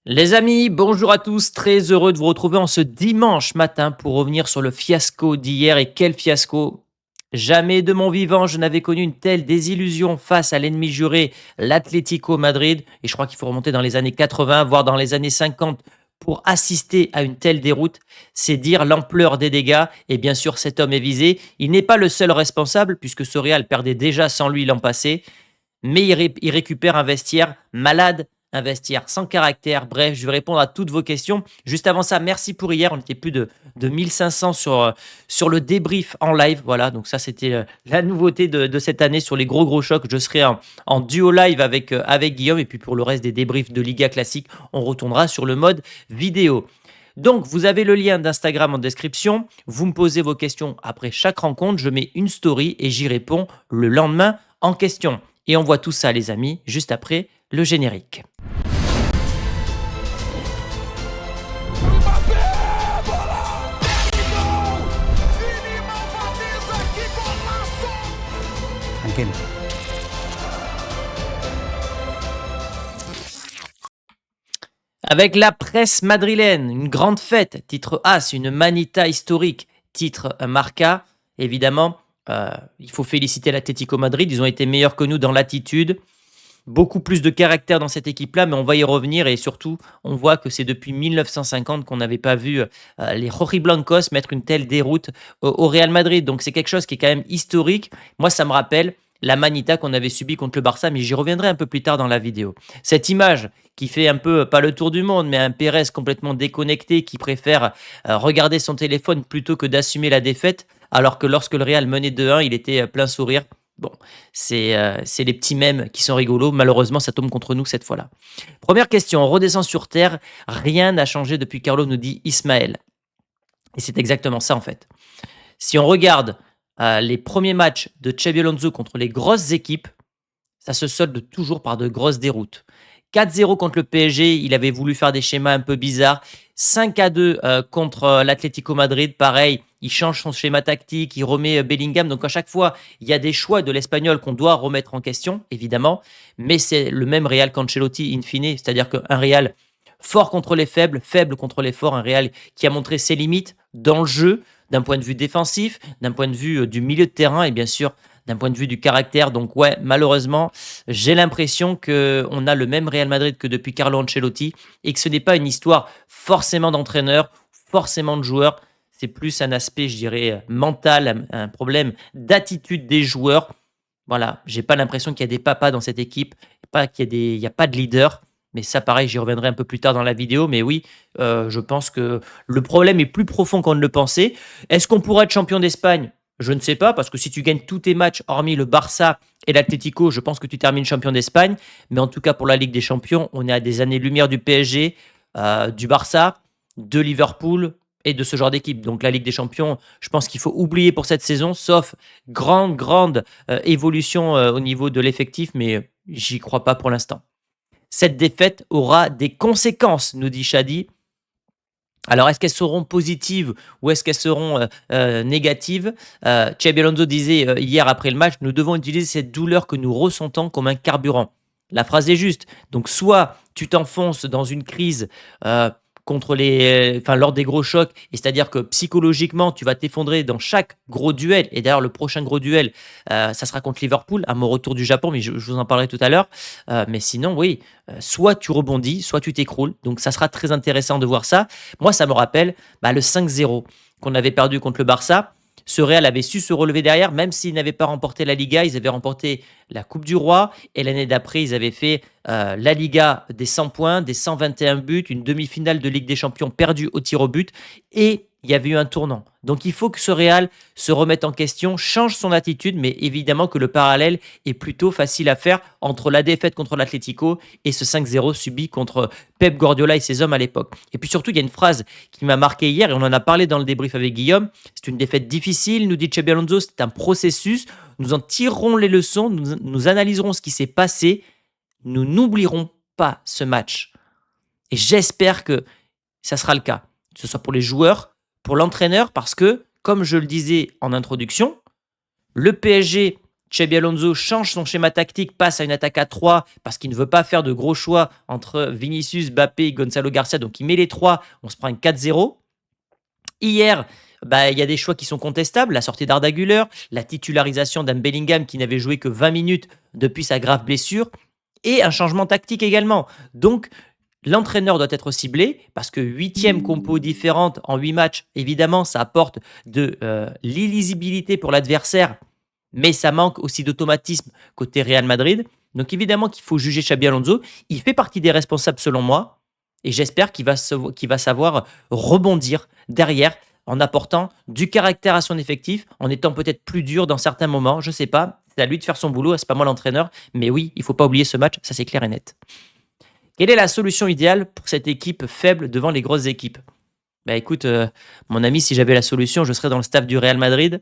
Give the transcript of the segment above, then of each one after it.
Les amis, bonjour à tous, très heureux de vous retrouver en ce dimanche matin pour revenir sur le fiasco d'hier. Et quel fiasco! Jamais de mon vivant je n'avais connu une telle désillusion face à l'ennemi juré, l'Atlético Madrid. Et je crois qu'il faut remonter dans les années 80, voire dans les années 50 pour assister à une telle déroute. C'est dire l'ampleur des dégâts. Et bien sûr, cet homme est visé. Il n'est pas le seul responsable puisque ce Real perdait déjà sans lui l'an passé, mais il récupère un vestiaire malade, un vestiaire sans caractère. Bref, je vais répondre à toutes vos questions. Juste avant ça, merci pour hier. On était plus de 1500 sur le débrief en live. Voilà, donc ça, c'était la nouveauté de cette année sur les gros chocs. Je serai en duo live avec Guillaume. Et puis pour le reste des débriefs de Liga Classique, on retournera sur le mode vidéo. Donc, vous avez le lien d'Instagram en description. Vous me posez vos questions après chaque rencontre. Je mets une story et j'y réponds le lendemain en question. Et on voit tout ça, les amis, juste après le générique. Mbappé, bola! Gol! Vini Malvadeza, que golaço! Tranquilo. Avec la presse madrilène, une grande fête, titre As, une manita historique, titre Marca. Évidemment, il faut féliciter l'Atlético Madrid. Ils ont été meilleurs que nous dans l'attitude. Beaucoup plus de caractère dans cette équipe-là, mais on va y revenir. Et surtout, on voit que c'est depuis 1950 qu'on n'avait pas vu les Rojiblancos mettre une telle déroute au Real Madrid. Donc c'est quelque chose qui est quand même historique. Moi, ça me rappelle la manita qu'on avait subie contre le Barça, mais j'y reviendrai un peu plus tard dans la vidéo. Cette image qui fait un peu, pas le tour du monde, mais un Pérez complètement déconnecté qui préfère regarder son téléphone plutôt que d'assumer la défaite, alors que lorsque le Real menait 2-1, il était plein sourire. Bon, c'est les petits mèmes qui sont rigolos. Malheureusement, ça tombe contre nous cette fois-là. Première question, on redescend sur Terre. Rien n'a changé depuis Carlo, nous dit Ismaël. Et c'est exactement ça en fait. Si on regarde les premiers matchs de Xabi Alonso contre les grosses équipes, ça se solde toujours par de grosses déroutes. 4-0 contre le PSG, il avait voulu faire des schémas un peu bizarres. 5-2 contre l'Atlético Madrid, pareil, il change son schéma tactique, il remet Bellingham. Donc à chaque fois, il y a des choix de l'Espagnol qu'on doit remettre en question, évidemment. Mais c'est le même Real qu'Ancelotti in fine, c'est-à-dire qu'un Real fort contre les faibles, faible contre les forts, un Real qui a montré ses limites dans le jeu, d'un point de vue défensif, d'un point de vue du milieu de terrain et bien sûr d'un point de vue du caractère. Donc ouais, malheureusement, j'ai l'impression qu'on a le même Real Madrid que depuis Carlo Ancelotti et que ce n'est pas une histoire forcément d'entraîneur, forcément de joueur. C'est plus un aspect, je dirais, mental, un problème d'attitude des joueurs. Voilà, j'ai pas l'impression qu'il y a des papas dans cette équipe, pas il y a pas de leader. Mais ça, pareil, j'y reviendrai un peu plus tard dans la vidéo. Mais oui, je pense que le problème est plus profond qu'on ne le pensait. Est-ce qu'on pourra être champion d'Espagne? Je ne sais pas, parce que si tu gagnes tous tes matchs, hormis le Barça et l'Atlético, je pense que tu termines champion d'Espagne. Mais en tout cas, pour la Ligue des Champions, on est à des années-lumière du PSG, du Barça, de Liverpool et de ce genre d'équipe. Donc la Ligue des Champions, je pense qu'il faut oublier pour cette saison, sauf grande évolution au niveau de l'effectif, mais j'y crois pas pour l'instant. Cette défaite aura des conséquences, nous dit Shadi. Alors, est-ce qu'elles seront positives ou est-ce qu'elles seront négatives? Xabi Alonso disait hier après le match, nous devons utiliser cette douleur que nous ressentons comme un carburant. La phrase est juste. Donc, soit tu t'enfonces dans une crise lors des gros chocs, et c'est-à-dire que psychologiquement, tu vas t'effondrer dans chaque gros duel. Et d'ailleurs, le prochain gros duel, ça sera contre Liverpool, à mon retour du Japon, mais je vous en parlerai tout à l'heure. Mais sinon, oui, soit tu rebondis, soit tu t'écroules. Donc, ça sera très intéressant de voir ça. Moi, ça me rappelle le 5-0 qu'on avait perdu contre le Barça. Ce Real avait su se relever derrière, même s'ils n'avaient pas remporté la Liga, ils avaient remporté la Coupe du Roi. Et l'année d'après, ils avaient fait la Liga des 100 points, des 121 buts, une demi-finale de Ligue des Champions perdue au tir au but. Et il y avait eu un tournant. Donc il faut que ce Real se remette en question, change son attitude, mais évidemment que le parallèle est plutôt facile à faire entre la défaite contre l'Atlético et ce 5-0 subi contre Pep Guardiola et ses hommes à l'époque. Et puis surtout, il y a une phrase qui m'a marqué hier, et on en a parlé dans le débrief avec Guillaume. C'est une défaite difficile, nous dit Xabi Alonso, c'est un processus. Nous en tirerons les leçons, nous analyserons ce qui s'est passé, nous n'oublierons pas ce match. Et j'espère que ça sera le cas, que ce soit pour les joueurs, pour l'entraîneur, parce que, comme je le disais en introduction, le PSG Xabi Alonso change son schéma tactique, passe à une attaque à 3 parce qu'il ne veut pas faire de gros choix entre Vinicius, Mbappé et Gonzalo Garcia. Donc il met les 3, on se prend une 4-0. Hier, il y a des choix qui sont contestables. La sortie d'Arda Güler, la titularisation d'un Bellingham qui n'avait joué que 20 minutes depuis sa grave blessure et un changement tactique également. Donc, l'entraîneur doit être ciblé parce que 8e compo différente en 8 matchs, évidemment, ça apporte de l'illisibilité pour l'adversaire, mais ça manque aussi d'automatisme côté Real Madrid. Donc, évidemment qu'il faut juger Xabi Alonso. Il fait partie des responsables selon moi et j'espère qu'il va savoir rebondir derrière en apportant du caractère à son effectif, en étant peut-être plus dur dans certains moments. Je ne sais pas, c'est à lui de faire son boulot, c'est pas moi l'entraîneur. Mais oui, il ne faut pas oublier ce match, ça c'est clair et net. Quelle est la solution idéale pour cette équipe faible devant les grosses équipes? Écoute, mon ami, si j'avais la solution, je serais dans le staff du Real Madrid.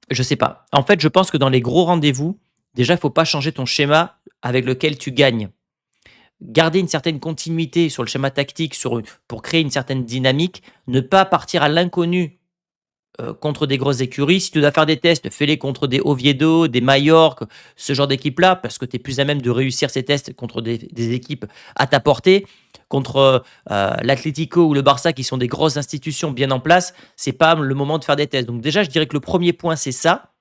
Je sais pas. En fait, je pense que dans les gros rendez-vous, déjà, il ne faut pas changer ton schéma avec lequel tu gagnes. Garder une certaine continuité sur le schéma tactique pour créer une certaine dynamique, ne pas partir à l'inconnu contre des grosses écuries. Si tu dois faire des tests, fais-les contre des Oviedo, des Mallorca, ce genre d'équipe-là, parce que tu es plus à même de réussir ces tests contre des équipes à ta portée. Contre l'Atlético ou le Barça, qui sont des grosses institutions bien en place, c'est pas le moment de faire des tests. Donc déjà, je dirais que le premier point, c'est ça.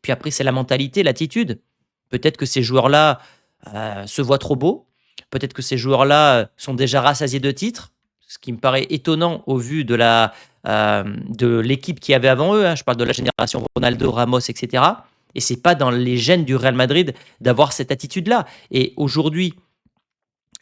Puis après, c'est la mentalité, l'attitude. Peut-être que ces joueurs-là se voient trop beaux. Peut-être que ces joueurs-là sont déjà rassasiés de titres, ce qui me paraît étonnant au vu de l'équipe qu'il y avait avant eux. Je parle de la génération Ronaldo, Ramos, etc. Et c'est pas dans les gènes du Real Madrid d'avoir cette attitude-là. Et aujourd'hui,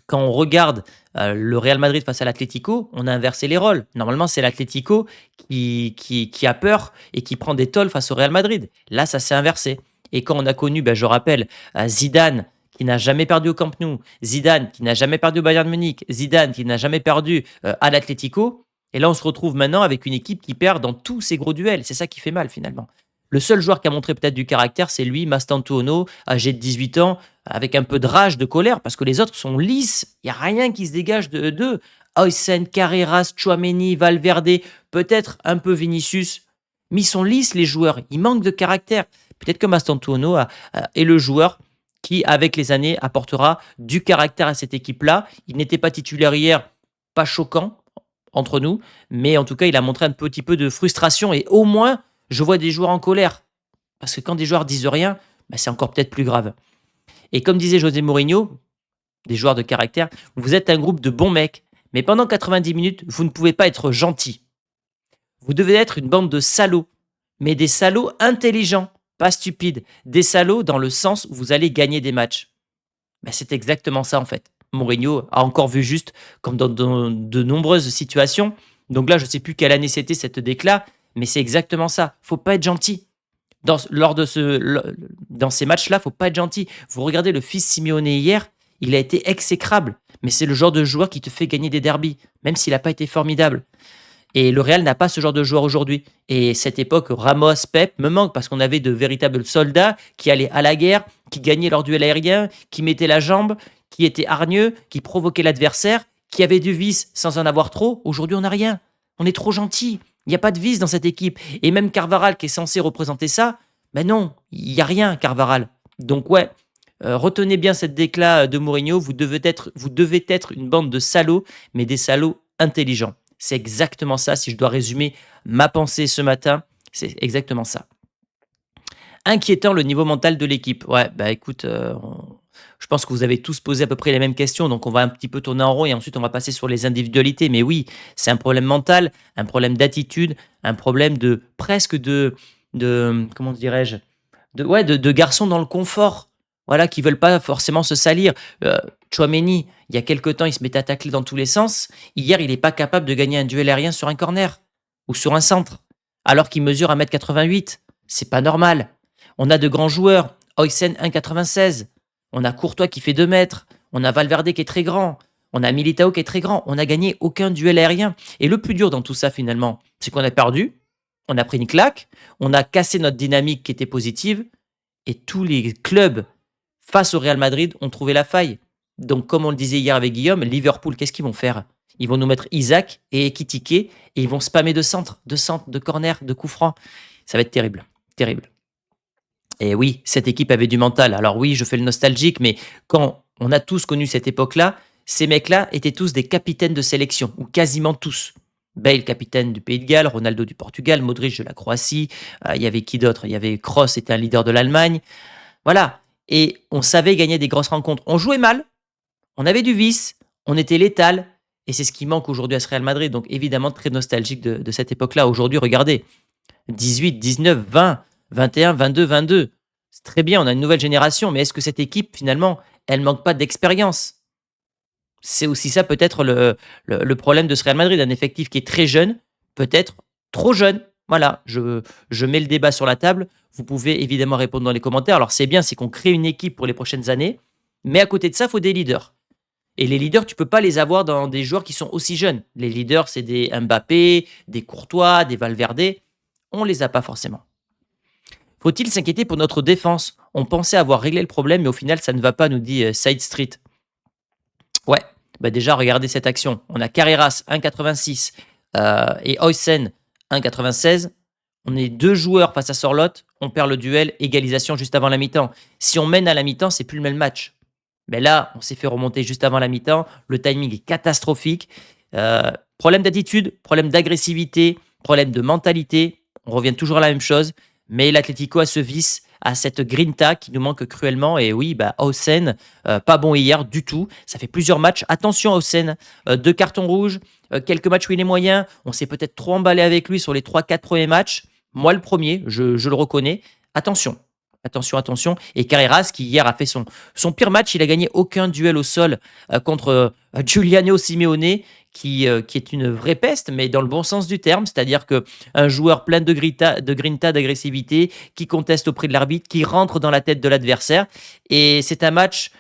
quand on regarde le Real Madrid face à l'Atlético, on a inversé les rôles. Normalement, c'est l'Atlético qui a peur et qui prend des tôles face au Real Madrid. Là, ça s'est inversé. Et quand on a connu, je rappelle, Zidane, qui n'a jamais perdu au Camp Nou, Zidane qui n'a jamais perdu au Bayern Munich, Zidane qui n'a jamais perdu à l'Atlético. Et là, on se retrouve maintenant avec une équipe qui perd dans tous ses gros duels. C'est ça qui fait mal finalement. Le seul joueur qui a montré peut-être du caractère, c'est lui, Mastantuono, âgé de 18 ans, avec un peu de rage, de colère, parce que les autres sont lisses. Il n'y a rien qui se dégage d'eux. Oysen, Carreras, Tchouaméni, Valverde, peut-être un peu Vinicius. Mais ils sont lisses, les joueurs. Ils manquent de caractère. Peut-être que Mastantuono est le joueur qui, avec les années, apportera du caractère à cette équipe-là. Il n'était pas titulaire hier, pas choquant entre nous, mais en tout cas, il a montré un petit peu de frustration et au moins, je vois des joueurs en colère. Parce que quand des joueurs disent rien, c'est encore peut-être plus grave. Et comme disait José Mourinho, des joueurs de caractère, vous êtes un groupe de bons mecs, mais pendant 90 minutes, vous ne pouvez pas être gentils. Vous devez être une bande de salauds, mais des salauds intelligents, pas stupides. Des salauds dans le sens où vous allez gagner des matchs. C'est exactement ça en fait. Mourinho a encore vu juste, comme dans de nombreuses situations. Donc là, je ne sais plus quelle année c'était cette déclat, mais c'est exactement ça. Faut pas être gentil. Dans ces matchs-là, faut pas être gentil. Vous regardez le fils Simeone hier, il a été exécrable. Mais c'est le genre de joueur qui te fait gagner des derbies, même s'il n'a pas été formidable. Et le Real n'a pas ce genre de joueur aujourd'hui. Et cette époque, Ramos, Pep, me manque parce qu'on avait de véritables soldats qui allaient à la guerre, qui gagnaient leur duel aérien, qui mettaient la jambe, qui étaient hargneux, qui provoquaient l'adversaire, qui avaient du vice sans en avoir trop. Aujourd'hui, on n'a rien. On est trop gentil. Il n'y a pas de vice dans cette équipe. Et même Carvaral, qui est censé représenter ça, non, il n'y a rien, Carvaral. Donc ouais, retenez bien cette déclat de Mourinho. Vous devez être une bande de salauds, mais des salauds intelligents. C'est exactement ça. Si je dois résumer ma pensée ce matin, c'est exactement ça. Inquiétant le niveau mental de l'équipe. Ouais, écoute, je pense que vous avez tous posé à peu près les mêmes questions, donc on va un petit peu tourner en rond et ensuite on va passer sur les individualités. Mais oui, c'est un problème mental, un problème d'attitude, un problème de presque de comment dirais-je, de garçons dans le confort. Voilà, qui veulent pas forcément se salir. Tchouaméni, il y a quelque temps, il se mettait à tacler dans tous les sens. Hier, il n'est pas capable de gagner un duel aérien sur un corner ou sur un centre, alors qu'il mesure 1m88. C'est pas normal. On a de grands joueurs. Oysen, 1m96. On a Courtois qui fait 2 mètres. On a Valverde qui est très grand. On a Militao qui est très grand. On n'a gagné aucun duel aérien. Et le plus dur dans tout ça, finalement, c'est qu'on a perdu. On a pris une claque. On a cassé notre dynamique qui était positive. Et tous les clubs face au Real Madrid ont trouvé la faille. Donc, comme on le disait hier avec Guillaume, Liverpool, qu'est-ce qu'ils vont faire? Ils vont nous mettre Isaac et Ekitike et ils vont spammer de centres, de corners, de coups francs. Ça va être terrible. Terrible. Et oui, cette équipe avait du mental. Alors oui, je fais le nostalgique, mais quand on a tous connu cette époque-là, ces mecs-là étaient tous des capitaines de sélection, ou quasiment tous. Bale, capitaine du Pays de Galles, Ronaldo du Portugal, Modric de la Croatie, il y avait qui d'autre? Il y avait Kroos, était un leader de l'Allemagne. Voilà. Et on savait gagner des grosses rencontres. On jouait mal, on avait du vice, on était létal. Et c'est ce qui manque aujourd'hui à ce Real Madrid. Donc évidemment, très nostalgique de cette époque-là. Aujourd'hui, regardez, 18, 19, 20, 21, 22, 22. C'est très bien, on a une nouvelle génération, mais est-ce que cette équipe, finalement, elle manque pas d'expérience? C'est aussi ça peut-être le problème de ce Real Madrid, un effectif qui est très jeune, peut-être trop jeune. Voilà, je mets le débat sur la table. Vous pouvez évidemment répondre dans les commentaires. Alors c'est bien, c'est qu'on crée une équipe pour les prochaines années, mais à côté de ça, il faut des leaders. Et les leaders, tu peux pas les avoir dans des joueurs qui sont aussi jeunes. Les leaders, c'est des Mbappé, des Courtois, des Valverde. On les a pas forcément. Faut-il s'inquiéter pour notre défense? On pensait avoir réglé le problème, mais au final, ça ne va pas, nous dit Side Street. Ouais, bah déjà, regardez cette action. On a Carreras 1,86 et Oysen 1,96. On est deux joueurs face à Sorlotte. On perd le duel, égalisation juste avant la mi-temps. Si on mène à la mi-temps, c'est plus le même match. Mais là, on s'est fait remonter juste avant la mi-temps. Le timing est catastrophique. Problème d'attitude, problème d'agressivité, problème de mentalité. On revient toujours à la même chose. Mais l'Atlético a ce vice, a cette grinta qui nous manque cruellement. Et oui, bah, Hausen, pas bon hier du tout. Ça fait plusieurs matchs. Attention, Hausen, 2 cartons rouges, quelques matchs où il est moyen. On s'est peut-être trop emballé avec lui sur les 3-4 premiers matchs. Moi, le premier, je le reconnais. Attention. Attention, attention. Et Carreras, qui hier a fait son pire match, il a gagné aucun duel au sol contre Giuliano Simeone, qui est une vraie peste, mais dans le bon sens du terme. C'est-à-dire qu'un joueur plein de grinta, d'agressivité, qui conteste auprès de l'arbitre, qui rentre dans la tête de l'adversaire. Et c'est un match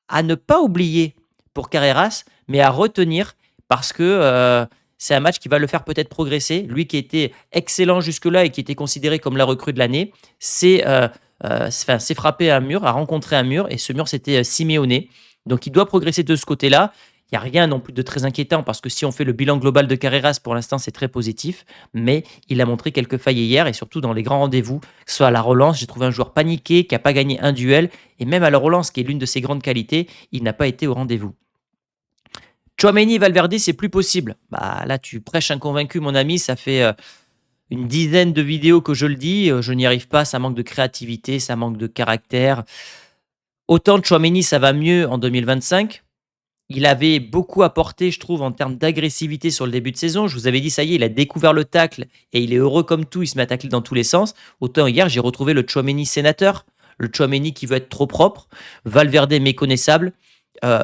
à ne pas oublier pour Carreras, mais à retenir parce que c'est un match qui va le faire peut-être progresser. Lui qui était excellent jusque-là et qui était considéré comme la recrue de l'année, s'est frappé à un mur, a rencontré un mur, et ce mur, c'était Simeone. Donc il doit progresser de ce côté-là. Il n'y a rien non plus de très inquiétant parce que si on fait le bilan global de Carreras, pour l'instant, c'est très positif. Mais il a montré quelques failles hier et surtout dans les grands rendez-vous, que ce soit à la relance, j'ai trouvé un joueur paniqué qui n'a pas gagné un duel. Et même à la relance, qui est l'une de ses grandes qualités, il n'a pas été au rendez-vous. Tchouaméni et Valverde, c'est plus possible. Bah, là, tu prêches un convaincu, mon ami. Ça fait une dizaine de vidéos que je le dis. Je n'y arrive pas. Ça manque de créativité, ça manque de caractère. Autant Tchouaméni, ça va mieux en 2025. Il avait beaucoup apporté, je trouve, en termes d'agressivité sur le début de saison. Je vous avais dit, ça y est, il a découvert le tacle et il est heureux comme tout. Il se met à tacler dans tous les sens. Autant hier, j'ai retrouvé le Tchouaméni sénateur, le Tchouaméni qui veut être trop propre, Valverde méconnaissable,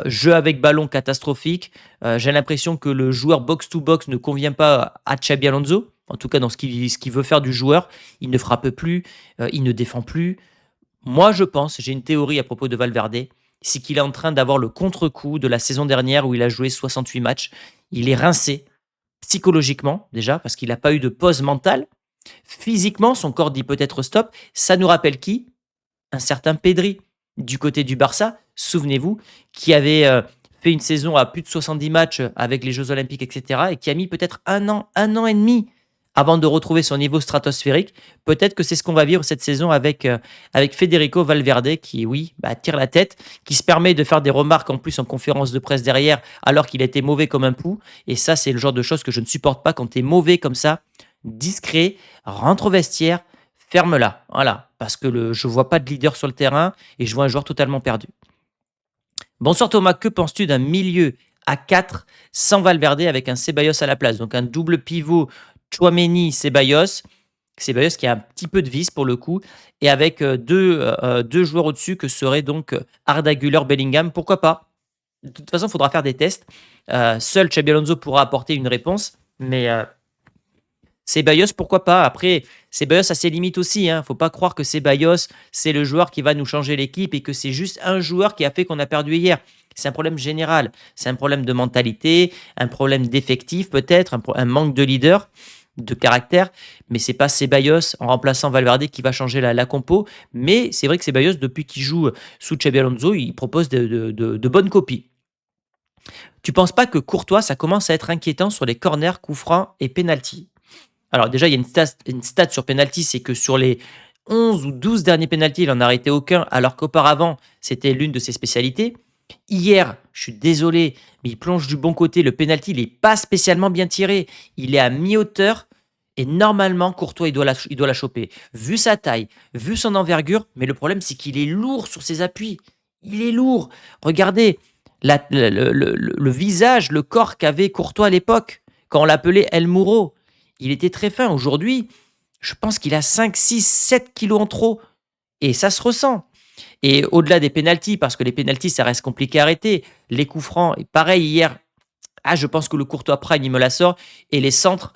jeu avec ballon catastrophique. J'ai l'impression que le joueur box-to-box ne convient pas à Xabi Alonso. En tout cas, dans ce qu'il veut faire du joueur. Il ne frappe plus, il ne défend plus. Moi, je pense, j'ai une théorie à propos de Valverde, c'est qu'il est en train d'avoir le contre-coup de la saison dernière où il a joué 68 matchs. Il est rincé psychologiquement déjà parce qu'il n'a pas eu de pause mentale. Physiquement, son corps dit peut-être stop. Ça nous rappelle qui? Un certain Pedri du côté du Barça, souvenez-vous, qui avait fait une saison à plus de 70 matchs avec les Jeux Olympiques, etc. et qui a mis peut-être un an et demi avant de retrouver son niveau stratosphérique. Peut-être que c'est ce qu'on va vivre cette saison avec Federico Valverde qui, oui, tire la tête, qui se permet de faire des remarques en plus en conférence de presse derrière alors qu'il était mauvais comme un pou. Et ça, c'est le genre de choses que je ne supporte pas quand tu es mauvais comme ça, discret, rentre au vestiaire, ferme-la. Voilà, parce que je ne vois pas de leader sur le terrain et je vois un joueur totalement perdu. Bonsoir Thomas, que penses-tu d'un milieu à 4 sans Valverde avec un Ceballos à la place? Donc un double pivot Tchouaméni, Ceballos. Ceballos qui a un petit peu de vis pour le coup. Et avec deux joueurs au-dessus que seraient donc Arda Güler, Bellingham. Pourquoi pas? De toute façon, il faudra faire des tests. Seul Xabi Alonso pourra apporter une réponse. Mais Ceballos, pourquoi pas? Après, Ceballos a ses limites aussi. Faut pas croire que Ceballos, c'est le joueur qui va nous changer l'équipe et que c'est juste un joueur qui a fait qu'on a perdu hier. C'est un problème général. C'est un problème de mentalité, un problème d'effectif peut-être, un manque de leader, de caractère. Mais c'est pas Ceballos en remplaçant Valverde qui va changer la compo. Mais c'est vrai que Ceballos, depuis qu'il joue sous Xabi Alonso, il propose de bonnes copies. Tu penses pas que Courtois, ça commence à être inquiétant sur les corners, coups francs et pénalty? Alors déjà, il y a une stat sur penalty, c'est que sur les 11 ou 12 derniers pénaltys, il en a arrêté aucun, alors qu'auparavant, c'était l'une de ses spécialités. Hier, je suis désolé, mais il plonge du bon côté. Le pénalty, il est pas spécialement bien tiré. Il est à mi-hauteur et normalement, Courtois, il doit la choper. Vu sa taille, vu son envergure, mais le problème, c'est qu'il est lourd sur ses appuis. Il est lourd. Regardez le visage, le corps qu'avait Courtois à l'époque, quand on l'appelait El Muro. Il était très fin. Aujourd'hui, je pense qu'il a 5, 6, 7 kilos en trop. Et ça se ressent. Et au-delà des pénaltys, parce que les pénaltys, ça reste compliqué à arrêter. Les coups francs, et pareil hier, je pense que le Courtois Prime, il me la sort. Et les centres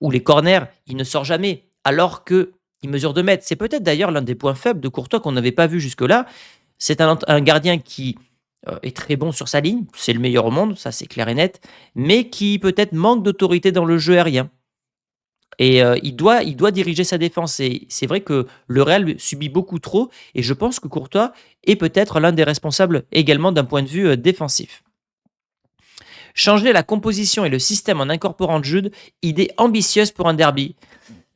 ou les corners, il ne sort jamais. Alors qu'il mesure 2 mètres. C'est peut-être d'ailleurs l'un des points faibles de Courtois qu'on n'avait pas vu jusque-là. C'est un gardien qui est très bon sur sa ligne. C'est le meilleur au monde, ça c'est clair et net. Mais qui peut-être manque d'autorité dans le jeu aérien. Et il doit diriger sa défense et c'est vrai que le Real subit beaucoup trop et je pense que Courtois est peut-être l'un des responsables également d'un point de vue, défensif. Changer la composition et le système en incorporant Jude, idée ambitieuse pour un derby.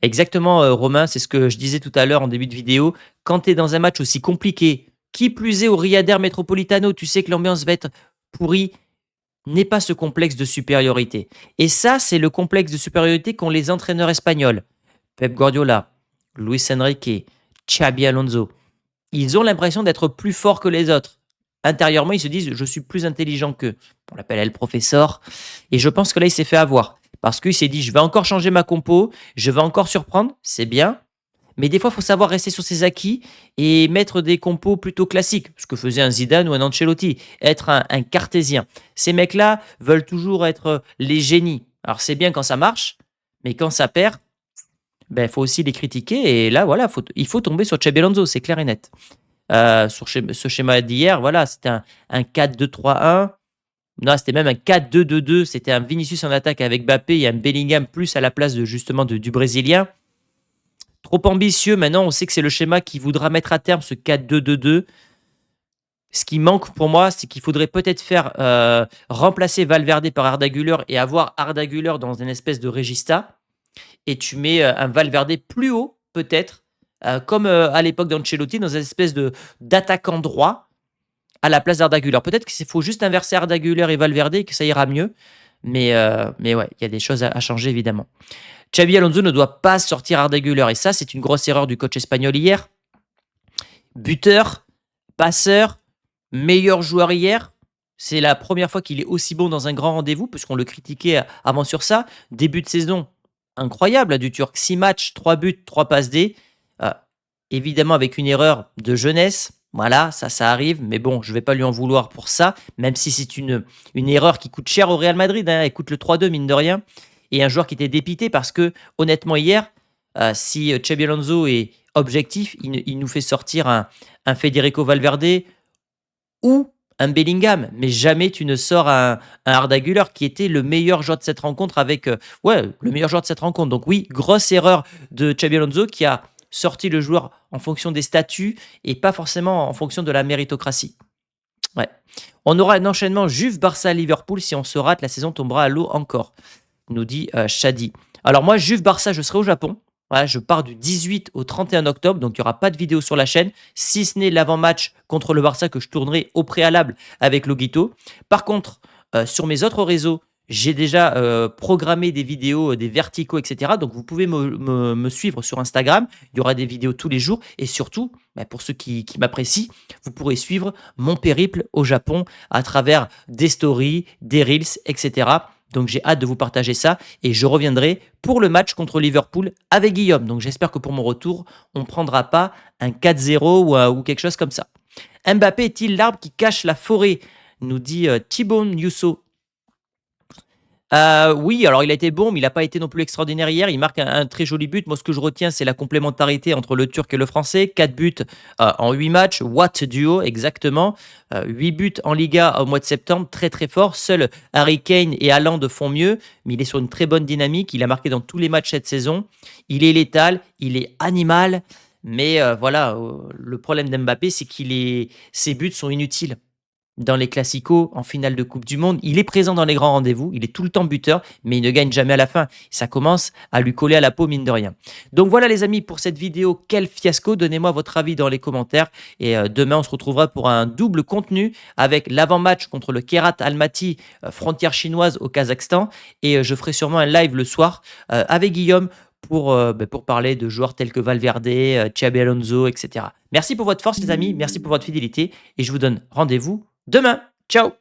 Exactement, Romain, c'est ce que je disais tout à l'heure en début de vidéo. Quand tu es dans un match aussi compliqué, qui plus est au Riader Metropolitano, tu sais que l'ambiance va être pourrie, n'aie pas ce complexe de supériorité. Et ça, c'est le complexe de supériorité qu'ont les entraîneurs espagnols. Pep Guardiola, Luis Enrique, Xabi Alonso. Ils ont l'impression d'être plus forts que les autres. Intérieurement, ils se disent je suis plus intelligent qu'eux. On l'appelle El Professeur. Et je pense que là, il s'est fait avoir. Parce qu'il s'est dit je vais encore changer ma compo, je vais encore surprendre, c'est bien. Mais des fois, il faut savoir rester sur ses acquis et mettre des compos plutôt classiques, ce que faisait un Zidane ou un Ancelotti, être un cartésien. Ces mecs-là veulent toujours être les génies. Alors c'est bien quand ça marche, mais quand ça perd, ben, faut aussi les critiquer. Et là, voilà, il faut tomber sur Xabi Alonso, c'est clair et net. Sur ce schéma d'hier, voilà, c'était un 4-2-3-1. Non, c'était même un 4-2-2-2. C'était un Vinicius en attaque avec Mbappé et un Bellingham plus à la place de justement du Brésilien. Trop ambitieux, maintenant on sait que c'est le schéma qui voudra mettre à terme ce 4-2-2-2. Ce qui manque pour moi, c'est qu'il faudrait peut-être faire remplacer Valverde par Arda Güler et avoir Arda Güler dans une espèce de regista. Et tu mets un Valverde plus haut, peut-être, comme à l'époque d'Ancelotti, dans une espèce d'attaquant droit à la place d'Arda Güler. Peut-être qu'il faut juste inverser Arda Güler et Valverde et que ça ira mieux. Mais ouais, il y a des choses à changer évidemment. Xabi Alonso ne doit pas sortir Arda Güler et ça, c'est une grosse erreur du coach espagnol hier. Buteur, passeur, meilleur joueur hier. C'est la première fois qu'il est aussi bon dans un grand rendez-vous, puisqu'on le critiquait avant sur ça. Début de saison incroyable du Turc. 6 matchs, 3 buts, 3 passes D. Euh, Évidemment avec une erreur de jeunesse. Voilà, ça arrive. Mais bon, je ne vais pas lui en vouloir pour ça, même si c'est une erreur qui coûte cher au Real Madrid. Elle coûte le 3-2, mine de rien. Et un joueur qui était dépité parce que, honnêtement, hier, si Xabi Alonso est objectif, il nous fait sortir un Federico Valverde ou un Bellingham. Mais jamais tu ne sors un Arda Güler qui était le meilleur joueur de cette rencontre avec... le meilleur joueur de cette rencontre. Donc oui, grosse erreur de Xabi Alonso qui a sorti le joueur en fonction des statuts et pas forcément en fonction de la méritocratie. Ouais. On aura un enchaînement Juve-Barça-Liverpool. Si on se rate, la saison tombera à l'eau encore, nous dit Shadi. Alors moi, Juve-Barça, je serai au Japon. Voilà, je pars du 18 au 31 octobre, donc il n'y aura pas de vidéo sur la chaîne, si ce n'est l'avant-match contre le Barça que je tournerai au préalable avec Loguito. Par contre, sur mes autres réseaux, j'ai déjà programmé des vidéos, des verticaux, etc. Donc vous pouvez me suivre sur Instagram. Il y aura des vidéos tous les jours. Et surtout, pour ceux qui m'apprécient, vous pourrez suivre mon périple au Japon à travers des stories, des reels, etc. Donc j'ai hâte de vous partager ça et je reviendrai pour le match contre Liverpool avec Guillaume. Donc j'espère que pour mon retour, on ne prendra pas un 4-0 ou quelque chose comme ça. Mbappé est-il l'arbre qui cache la forêt, nous dit Thibaut Yousso. Oui, alors il a été bon, mais il n'a pas été non plus extraordinaire hier. Il marque un très joli but. Moi, ce que je retiens, c'est la complémentarité entre le Turc et le Français. 4 buts en 8 matchs. What duo, exactement. 8 buts en Liga au mois de septembre. Très, très fort. Seuls Harry Kane et Haaland font mieux, mais il est sur une très bonne dynamique. Il a marqué dans tous les matchs cette saison. Il est létal, il est animal. Mais voilà, le problème d'Mbappé, c'est ses buts sont inutiles. dans les classicos, en finale de Coupe du Monde. Il est présent dans les grands rendez-vous, il est tout le temps buteur, mais il ne gagne jamais à la fin. Ça commence à lui coller à la peau, mine de rien. Donc voilà les amis pour cette vidéo, quel fiasco. Donnez-moi votre avis dans les commentaires. Et demain, on se retrouvera pour un double contenu avec l'avant-match contre le Kherat Almaty, frontière chinoise au Kazakhstan. Et je ferai sûrement un live le soir avec Guillaume pour parler de joueurs tels que Valverde, Xabi Alonso, etc. Merci pour votre force les amis, merci pour votre fidélité et je vous donne rendez-vous demain. Ciao!